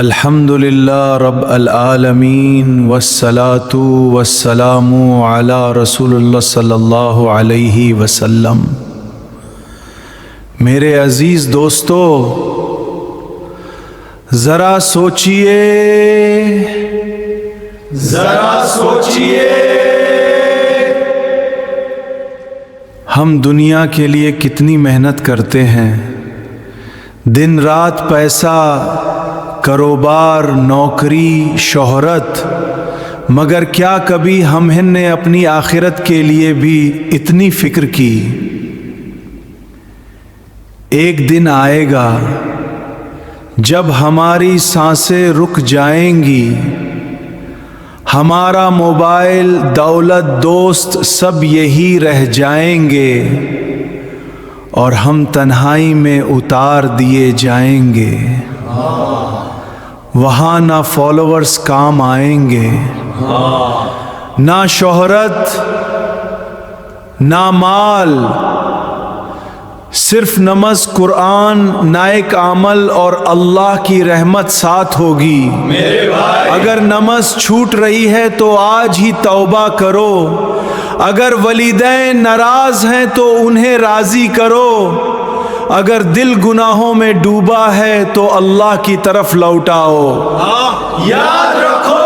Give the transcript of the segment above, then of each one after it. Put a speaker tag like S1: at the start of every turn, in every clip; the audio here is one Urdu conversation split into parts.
S1: الحمدللہ رب العالمین والصلاة والسلام علی رسول اللہ صلی اللہ علیہ وسلم۔ میرے عزیز دوستو، ذرا سوچئے، ہم دنیا کے لیے کتنی محنت کرتے ہیں، دن رات پیسہ، کاروبار، نوکری، شہرت، مگر کیا کبھی ہم نے اپنی آخرت کے لیے بھی اتنی فکر کی؟ ایک دن آئے گا جب ہماری سانسیں رک جائیں گی، ہمارا موبائل، دولت، دوست سب یہی رہ جائیں گے اور ہم تنہائی میں اتار دیے جائیں گے۔ وہاں نہ فالوورز کام آئیں گے، نہ شہرت، نہ مال، صرف نماز، قرآن، نیک عمل اور اللہ کی رحمت ساتھ ہوگی۔ اگر نماز چھوٹ رہی ہے تو آج ہی توبہ کرو، اگر والدین ناراض ہیں تو انہیں راضی کرو، اگر دل گناہوں میں ڈوبا ہے تو اللہ کی طرف لوٹاؤ۔ یاد رکھو،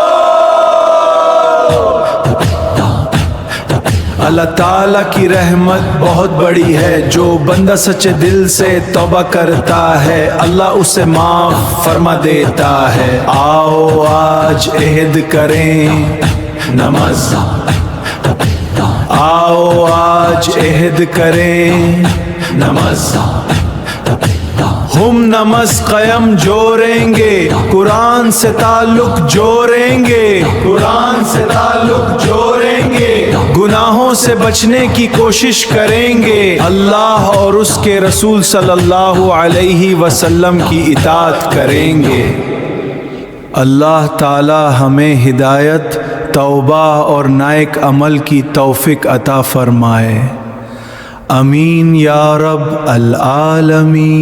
S1: اللہ تعالیٰ کی رحمت بہت بڑی ہے، جو بندہ سچے دل سے توبہ کرتا ہے اللہ اسے معاف فرما دیتا ہے۔ آؤ آج عہد کریں نماز، آؤ آج عہد کریں نماز، ہم نماز قائم جوڑیں گے، قرآن سے تعلق جوڑیں گے، قرآن سے تعلق جوڑیں گے، گناہوں سے بچنے کی کوشش کریں گے، اللہ اور اس کے رسول صلی اللہ علیہ وسلم کی اطاعت کریں گے۔ اللہ تعالی ہمیں ہدایت، توبہ اور نیک عمل کی توفیق عطا فرمائے، آمین یا رب العالمین۔